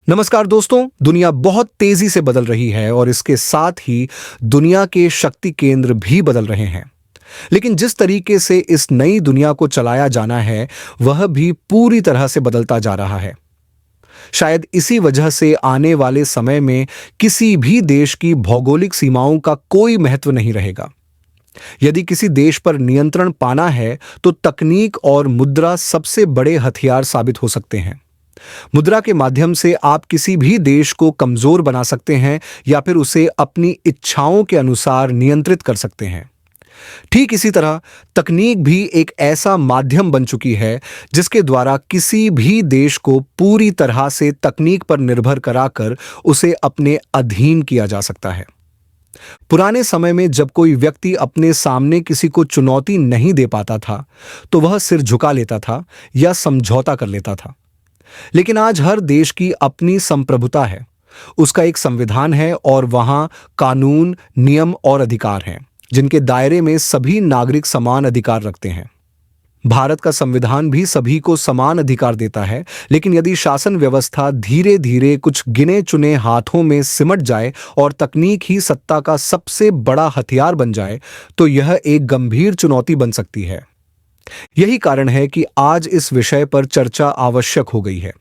नमस्कार दोस्तों, दुनिया बहुत तेजी से बदल रही है और इसके साथ ही दुनिया के शक्ति केंद्र भी बदल रहे हैं। लेकिन जिस तरीके से इस नई दुनिया को चलाया जाना है, वह भी पूरी तरह से बदलता जा रहा है। शायद इसी वजह से आने वाले समय में किसी भी देश की भौगोलिक सीमाओं का कोई महत्व नहीं रहेगा। यदि किसी देश पर नियंत्रण पाना है, तो तकनीक और मुद्रा सबसे बड़े हथियार साबित हो सकते हैं। मुद्रा के माध्यम से आप किसी भी देश को कमजोर बना सकते हैं या फिर उसे अपनी इच्छाओं के अनुसार नियंत्रित कर सकते हैं। ठीक इसी तरह तकनीक भी एक ऐसा माध्यम बन चुकी है जिसके द्वारा किसी भी देश को पूरी तरह से तकनीक पर निर्भर कराकर उसे अपने अधीन किया जा सकता है। पुराने समय में जब कोई व्यक्ति अपने सामने किसी को चुनौती नहीं दे पाता था, तो वह सिर झुका लेता था या समझौता कर लेता था। लेकिन आज हर देश की अपनी संप्रभुता है, उसका एक संविधान है और वहां कानून, नियम और अधिकार हैं, जिनके दायरे में सभी नागरिक समान अधिकार रखते हैं। भारत का संविधान भी सभी को समान अधिकार देता है, लेकिन यदि शासन व्यवस्था धीरे धीरे कुछ गिने चुने हाथों में सिमट जाए और तकनीक ही सत्ता का सबसे बड़ा हथियार बन जाए, तो यह एक गंभीर चुनौती बन सकती है। यही कारण है कि आज इस विषय पर चर्चा आवश्यक हो गई है।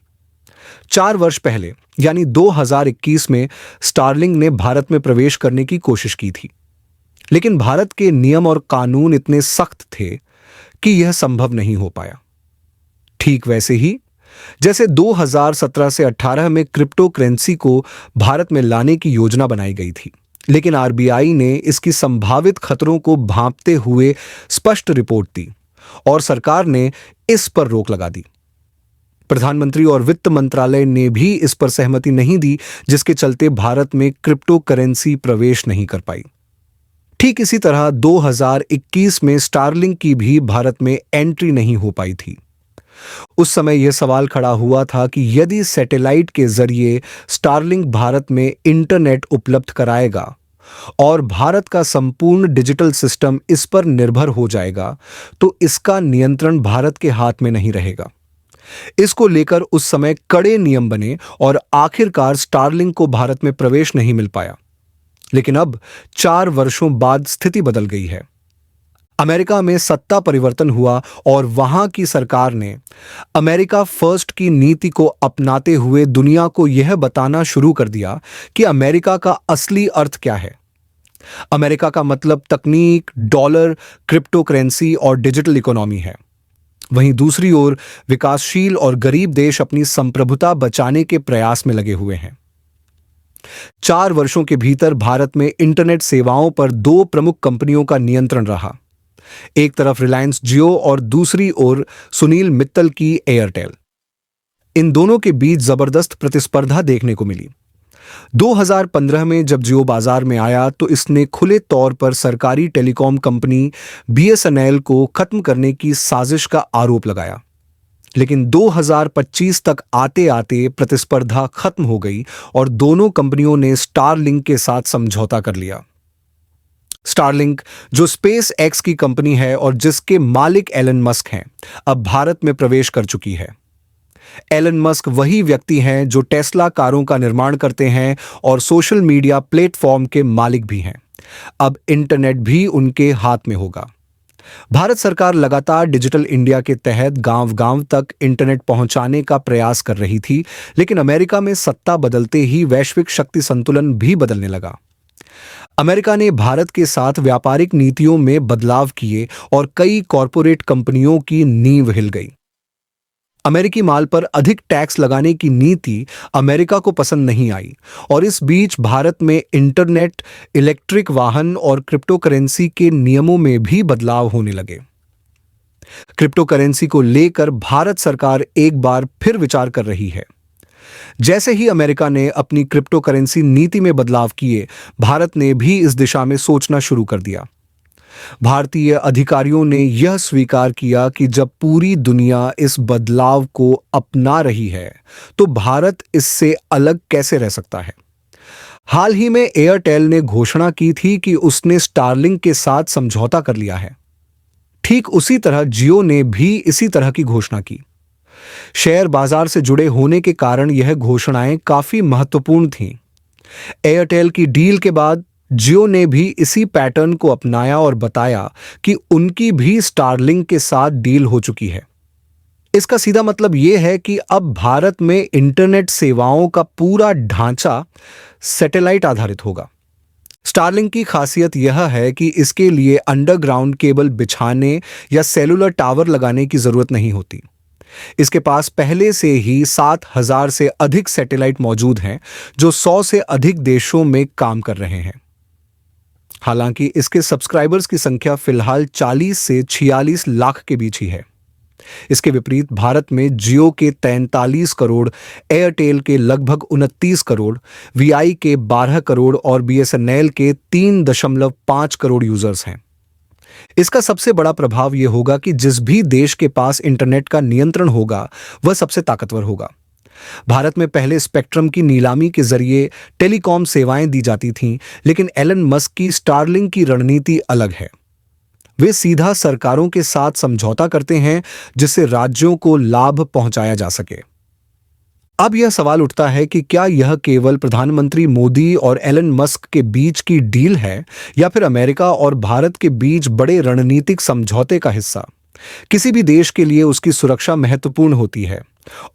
4 वर्ष पहले यानी 2021 में स्टारलिंक ने भारत में प्रवेश करने की कोशिश की थी, लेकिन भारत के नियम और कानून इतने सख्त थे कि यह संभव नहीं हो पाया। ठीक वैसे ही जैसे 2017 से 18 में क्रिप्टो करेंसी को भारत में लाने की योजना बनाई गई थी, लेकिन आरबीआई ने इसकी संभावित खतरों को भांपते हुए स्पष्ट रिपोर्ट दी और सरकार ने इस पर रोक लगा दी। प्रधानमंत्री और वित्त मंत्रालय ने भी इस पर सहमति नहीं दी, जिसके चलते भारत में क्रिप्टो करेंसी प्रवेश नहीं कर पाई। ठीक इसी तरह 2021 में स्टारलिंक की भी भारत में एंट्री नहीं हो पाई थी। उस समय यह सवाल खड़ा हुआ था कि यदि सैटेलाइट के जरिए स्टारलिंक भारत में इंटरनेट उपलब्ध कराएगा और भारत का संपूर्ण डिजिटल सिस्टम इस पर निर्भर हो जाएगा, तो इसका नियंत्रण भारत के हाथ में नहीं रहेगा। इसको लेकर उस समय कड़े नियम बने और आखिरकार स्टारलिंक को भारत में प्रवेश नहीं मिल पाया। लेकिन अब 4 वर्षों बाद स्थिति बदल गई है। अमेरिका में सत्ता परिवर्तन हुआ और वहां की सरकार ने अमेरिका फर्स्ट की नीति को अपनाते हुए दुनिया को यह बताना शुरू कर दिया कि अमेरिका का असली अर्थ क्या है। अमेरिका का मतलब तकनीक, डॉलर, क्रिप्टो करेंसी और डिजिटल इकोनॉमी है। वहीं दूसरी ओर विकासशील और गरीब देश अपनी संप्रभुता बचाने के प्रयास में लगे हुए हैं। 4 वर्षों के भीतर भारत में इंटरनेट सेवाओं पर 2 प्रमुख कंपनियों का नियंत्रण रहा। एक तरफ रिलायंस जियो और दूसरी ओर सुनील मित्तल की एयरटेल। इन दोनों के बीच जबरदस्त प्रतिस्पर्धा देखने को मिली। 2015 में जब जियो बाजार में आया, तो इसने खुले तौर पर सरकारी टेलीकॉम कंपनी बीएसएनएल को खत्म करने की साजिश का आरोप लगाया। लेकिन 2025 तक आते आते प्रतिस्पर्धा खत्म हो गई और दोनों कंपनियों ने स्टारलिंक के साथ समझौता कर लिया। स्टारलिंक, जो स्पेस एक्स की कंपनी है और जिसके मालिक एलन मस्क हैं, अब भारत में प्रवेश कर चुकी है। एलन मस्क वही व्यक्ति हैं जो टेस्ला कारों का निर्माण करते हैं और सोशल मीडिया प्लेटफॉर्म के मालिक भी हैं। अब इंटरनेट भी उनके हाथ में होगा। भारत सरकार लगातार डिजिटल इंडिया के तहत गांव-गांव तक इंटरनेट पहुंचाने का प्रयास कर रही थी, लेकिन अमेरिका में सत्ता बदलते ही वैश्विक शक्ति संतुलन भी बदलने लगा। अमेरिका ने भारत के साथ व्यापारिक नीतियों में बदलाव किए और कई कॉरपोरेट कंपनियों की नींव हिल गई। अमेरिकी माल पर अधिक टैक्स लगाने की नीति अमेरिका को पसंद नहीं आई और इस बीच भारत में इंटरनेट, इलेक्ट्रिक वाहन और क्रिप्टो करेंसी के नियमों में भी बदलाव होने लगे। क्रिप्टो करेंसी को लेकर भारत सरकार एक बार फिर विचार कर रही है। जैसे ही अमेरिका ने अपनी क्रिप्टो करेंसी नीति में बदलाव किए, भारत ने भी इस दिशा में सोचना शुरू कर दिया। भारतीय अधिकारियों ने यह स्वीकार किया कि जब पूरी दुनिया इस बदलाव को अपना रही है, तो भारत इससे अलग कैसे रह सकता है। हाल ही में एयरटेल ने घोषणा की थी कि उसने स्टारलिंक के साथ समझौता कर लिया है। ठीक उसी तरह जियो ने भी इसी तरह की घोषणा की। शेयर बाजार से जुड़े होने के कारण यह घोषणाएं काफी महत्वपूर्ण थीं। एयरटेल की डील के बाद जियो ने भी इसी पैटर्न को अपनाया और बताया कि उनकी भी स्टारलिंक के साथ डील हो चुकी है। इसका सीधा मतलब यह है कि अब भारत में इंटरनेट सेवाओं का पूरा ढांचा सैटेलाइट आधारित होगा। स्टारलिंक की खासियत यह है कि इसके लिए अंडरग्राउंड केबल बिछाने या सेलुलर टावर लगाने की जरूरत नहीं होती। इसके पास पहले से ही 7,000 से अधिक सैटेलाइट मौजूद हैं, जो 100 से अधिक देशों में काम कर रहे हैं। हालांकि इसके सब्सक्राइबर्स की संख्या फिलहाल 40 से 46 लाख के बीच ही है। इसके विपरीत भारत में जियो के 43 करोड़, एयरटेल के लगभग 29 करोड़, वीआई के 12 करोड़ और बीएसएनएल के 3.5 करोड़ यूजर्स हैं। इसका सबसे बड़ा प्रभाव यह होगा कि जिस भी देश के पास इंटरनेट का नियंत्रण होगा, वह सबसे ताकतवर होगा। भारत में पहले स्पेक्ट्रम की नीलामी के जरिए टेलीकॉम सेवाएं दी जाती थीं, लेकिन एलन मस्क की स्टारलिंक की रणनीति अलग है। वे सीधा सरकारों के साथ समझौता करते हैं, जिससे राज्यों को लाभ पहुंचाया जा सके। अब यह सवाल उठता है कि क्या यह केवल प्रधानमंत्री मोदी और एलन मस्क के बीच की डील है, या फिर अमेरिका और भारत के बीच बड़े रणनीतिक समझौते का हिस्सा। किसी भी देश के लिए उसकी सुरक्षा महत्वपूर्ण होती है,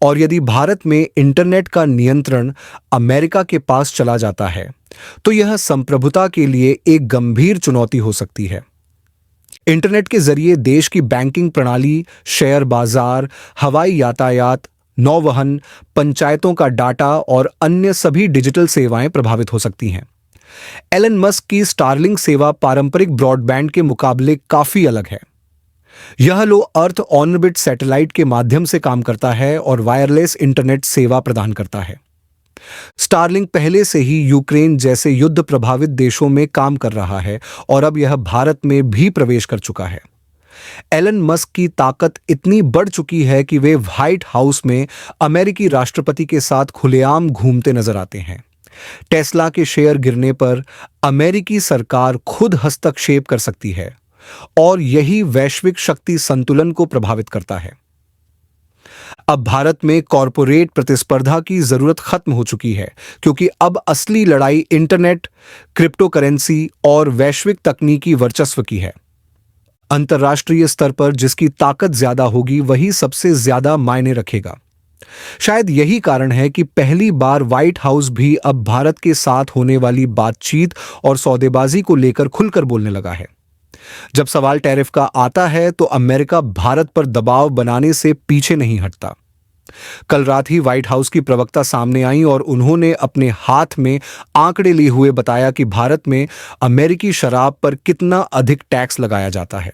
और यदि भारत में इंटरनेट का नियंत्रण अमेरिका के पास चला जाता है, तो यह संप्रभुता के लिए एक गंभीर चुनौती हो सकती है। इंटरनेट के जरिए देश की बैंकिंग प्रणाली, शेयर बाजार, हवाई यातायात, नौवहन, पंचायतों का डाटा और अन्य सभी डिजिटल सेवाएं प्रभावित हो सकती हैं। एलन मस्क की स्टारलिंक सेवा पारंपरिक ब्रॉडबैंड के मुकाबले काफी अलग है। यह लो अर्थ ऑर्बिट सैटेलाइट के माध्यम से काम करता है और वायरलेस इंटरनेट सेवा प्रदान करता है। स्टारलिंक पहले से ही यूक्रेन जैसे युद्ध प्रभावित देशों में काम कर रहा है, और अब यह भारत में भी प्रवेश कर चुका है। एलन मस्क की ताकत इतनी बढ़ चुकी है कि वे व्हाइट हाउस में अमेरिकी राष्ट्रपति के साथ खुलेआम घूमते नजर आते हैं। टेस्ला के शेयर गिरने पर अमेरिकी सरकार खुद हस्तक्षेप कर सकती है, और यही वैश्विक शक्ति संतुलन को प्रभावित करता है। अब भारत में कॉरपोरेट प्रतिस्पर्धा की जरूरत खत्म हो चुकी है, क्योंकि अब असली लड़ाई इंटरनेट, क्रिप्टो करेंसी और वैश्विक तकनीकी वर्चस्व की है। अंतर्राष्ट्रीय स्तर पर जिसकी ताकत ज्यादा होगी, वही सबसे ज्यादा मायने रखेगा। शायद यही कारण है कि पहली बार व्हाइट हाउस भी अब भारत के साथ होने वाली बातचीत और सौदेबाजी को लेकर खुलकर बोलने लगा है। जब सवाल टैरिफ का आता है, तो अमेरिका भारत पर दबाव बनाने से पीछे नहीं हटता। कल रात ही व्हाइट हाउस की प्रवक्ता सामने आई और उन्होंने अपने हाथ में आंकड़े लिए हुए बताया कि भारत में अमेरिकी शराब पर कितना अधिक टैक्स लगाया जाता है।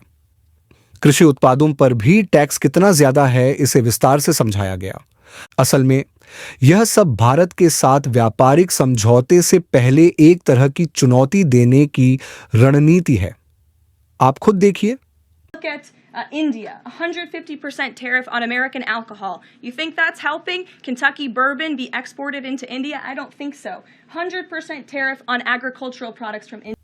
कृषि उत्पादों पर भी टैक्स कितना ज्यादा है, इसे विस्तार से समझाया गया। असल में यह सब भारत के साथ व्यापारिक समझौते से पहले एक तरह की चुनौती देने की रणनीति है। आप खुद देखिए। Look at India, 150% tariff on American alcohol. You think that's helping Kentucky bourbon be exported into India? I don't think so. 100% tariff on agricultural products from India.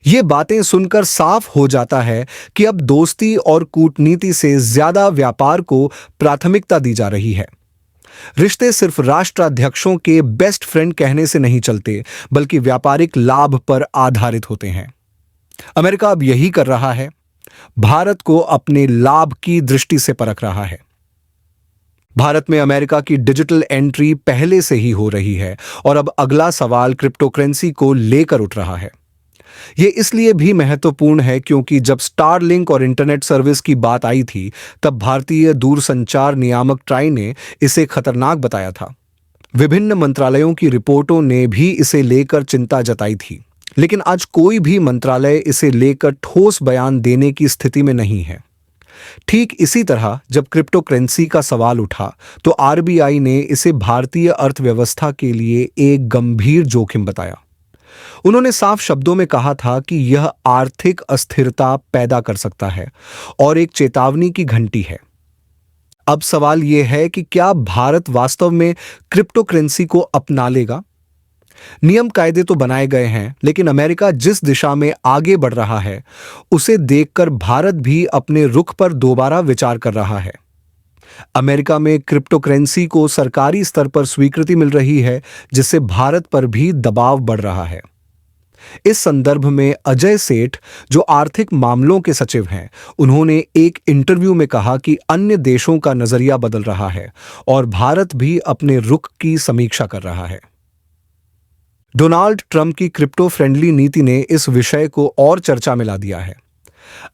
ये बातें सुनकर साफ हो जाता है कि अब दोस्ती और कूटनीति से ज्यादा व्यापार को प्राथमिकता दी जा रही है। रिश्ते सिर्फ राष्ट्राध्यक्षों के बेस्ट फ्रेंड कहने से नहीं चलते, बल्कि व्यापारिक लाभ पर आधारित होते हैं। अमेरिका अब यही कर रहा है, भारत को अपने लाभ की दृष्टि से परख रहा है। भारत में अमेरिका की डिजिटल एंट्री पहले से ही हो रही है, और अब अगला सवाल क्रिप्टोकरेंसी को लेकर उठ रहा है। यह इसलिए भी महत्वपूर्ण है क्योंकि जब स्टारलिंक और इंटरनेट सर्विस की बात आई थी, तब भारतीय दूरसंचार नियामक ट्राई ने इसे खतरनाक बताया था। विभिन्न मंत्रालयों की रिपोर्टों ने भी इसे लेकर चिंता जताई थी, लेकिन आज कोई भी मंत्रालय इसे लेकर ठोस बयान देने की स्थिति में नहीं है। ठीक इसी तरह जब क्रिप्टो करेंसी का सवाल उठा, तो आरबीआई ने इसे भारतीय अर्थव्यवस्था के लिए एक गंभीर जोखिम बताया। उन्होंने साफ शब्दों में कहा था कि यह आर्थिक अस्थिरता पैदा कर सकता है और एक चेतावनी की घंटी है। अब सवाल यह है कि क्या भारत वास्तव में क्रिप्टो करेंसी को अपना लेगा? नियम कायदे तो बनाए गए हैं, लेकिन अमेरिका जिस दिशा में आगे बढ़ रहा है, उसे देखकर भारत भी अपने रुख पर दोबारा विचार कर रहा है। अमेरिका में क्रिप्टो करेंसी को सरकारी स्तर पर स्वीकृति मिल रही है, जिससे भारत पर भी दबाव बढ़ रहा है। इस संदर्भ में अजय सेठ, जो आर्थिक मामलों के सचिव हैं, उन्होंने एक इंटरव्यू में कहा कि अन्य देशों का नजरिया बदल रहा है और भारत भी अपने रुख की समीक्षा कर रहा है। डोनाल्ड ट्रंप की क्रिप्टो फ्रेंडली नीति ने इस विषय को और चर्चा में ला दिया है।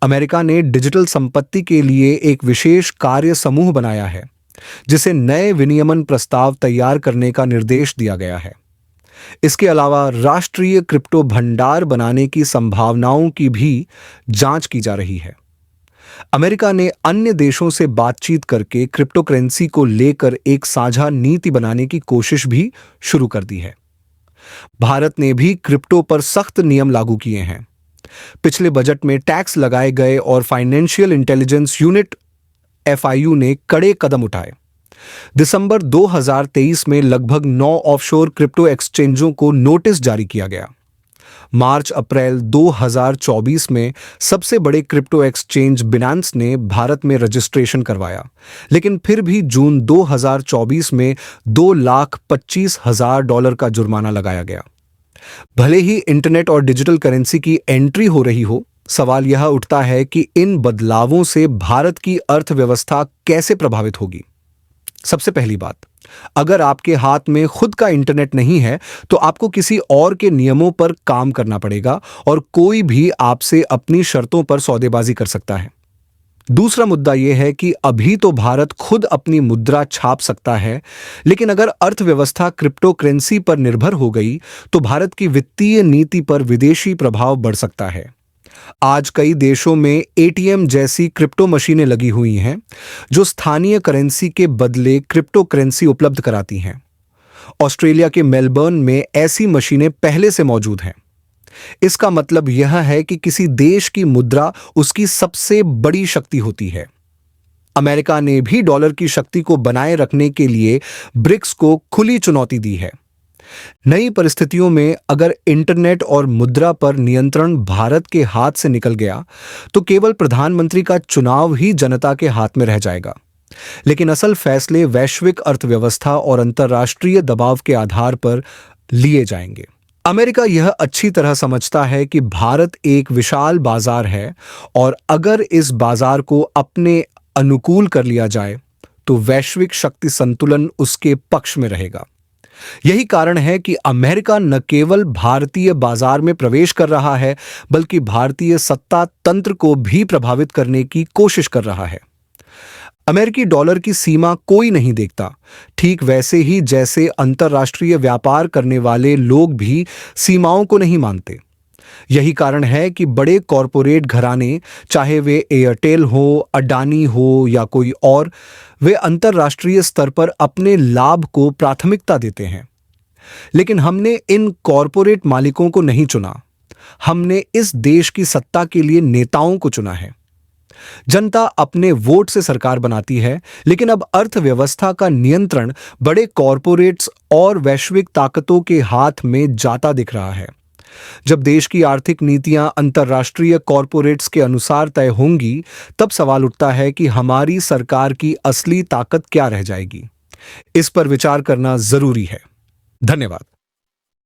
अमेरिका ने डिजिटल संपत्ति के लिए एक विशेष कार्य समूह बनाया है, जिसे नए विनियमन प्रस्ताव तैयार करने का निर्देश दिया गया है। इसके अलावा राष्ट्रीय क्रिप्टो भंडार बनाने की संभावनाओं की भी जांच की जा रही है। अमेरिका ने अन्य देशों से बातचीत करके क्रिप्टो करेंसी को लेकर एक साझा नीति बनाने की कोशिश भी शुरू कर दी है। भारत ने भी क्रिप्टो पर सख्त नियम लागू किए हैं। पिछले बजट में टैक्स लगाए गए और फाइनेंशियल इंटेलिजेंस यूनिट FIU ने कड़े कदम उठाए। दिसंबर 2023 में लगभग 9 ऑफशोर क्रिप्टो एक्सचेंजों को नोटिस जारी किया गया। मार्च अप्रैल 2024 में सबसे बड़े क्रिप्टो एक्सचेंज बिनांस ने भारत में रजिस्ट्रेशन करवाया, लेकिन फिर भी जून 2024 में $2,25,000 का जुर्माना लगाया गया। भले ही इंटरनेट और डिजिटल करेंसी की एंट्री हो रही हो, सवाल यह उठता है कि इन बदलावों से भारत की अर्थव्यवस्था कैसे प्रभावित होगी। सबसे पहली बात, अगर आपके हाथ में खुद का इंटरनेट नहीं है तो आपको किसी और के नियमों पर काम करना पड़ेगा और कोई भी आपसे अपनी शर्तों पर सौदेबाजी कर सकता है। दूसरा मुद्दा यह है कि अभी तो भारत खुद अपनी मुद्रा छाप सकता है, लेकिन अगर अर्थव्यवस्था क्रिप्टो करेंसी पर निर्भर हो गई तो भारत की वित्तीय नीति पर विदेशी प्रभाव बढ़ सकता है। आज कई देशों में ATM जैसी क्रिप्टो मशीनें लगी हुई हैं, जो स्थानीय करेंसी के बदले क्रिप्टो करेंसी उपलब्ध कराती हैं। ऑस्ट्रेलिया के मेलबर्न में ऐसी मशीनें पहले से मौजूद हैं। इसका मतलब यह है कि किसी देश की मुद्रा उसकी सबसे बड़ी शक्ति होती है। अमेरिका ने भी डॉलर की शक्ति को बनाए रखने के लिए ब्रिक्स को खुली चुनौती दी है। नई परिस्थितियों में अगर इंटरनेट और मुद्रा पर नियंत्रण भारत के हाथ से निकल गया तो केवल प्रधानमंत्री का चुनाव ही जनता के हाथ में रह जाएगा, लेकिन असल फैसले वैश्विक अर्थव्यवस्था और अंतर्राष्ट्रीय दबाव के आधार पर लिए जाएंगे। अमेरिका यह अच्छी तरह समझता है कि भारत एक विशाल बाजार है और अगर इस बाजार को अपने अनुकूल कर लिया जाए तो वैश्विक शक्ति संतुलन उसके पक्ष में रहेगा। यही कारण है कि अमेरिका न केवल भारतीय बाजार में प्रवेश कर रहा है, बल्कि भारतीय सत्ता तंत्र को भी प्रभावित करने की कोशिश कर रहा है। अमेरिकी डॉलर की सीमा कोई नहीं देखता, ठीक वैसे ही जैसे अंतर्राष्ट्रीय व्यापार करने वाले लोग भी सीमाओं को नहीं मानते। यही कारण है कि बड़े कॉरपोरेट घराने, चाहे वे एयरटेल हो, अडानी हो या कोई और, वे अंतर्राष्ट्रीय स्तर पर अपने लाभ को प्राथमिकता देते हैं। लेकिन हमने इन कॉरपोरेट मालिकों को नहीं चुना, हमने इस देश की सत्ता के लिए नेताओं को चुना है। जनता अपने वोट से सरकार बनाती है, लेकिन अब अर्थव्यवस्था का नियंत्रण बड़े कॉरपोरेट्स और वैश्विक ताकतों के हाथ में जाता दिख रहा है। जब देश की आर्थिक नीतियां अंतर्राष्ट्रीय कॉरपोरेट्स के अनुसार तय होंगी, तब सवाल उठता है कि हमारी सरकार की असली ताकत क्या रह जाएगी। इस पर विचार करना जरूरी है। धन्यवाद।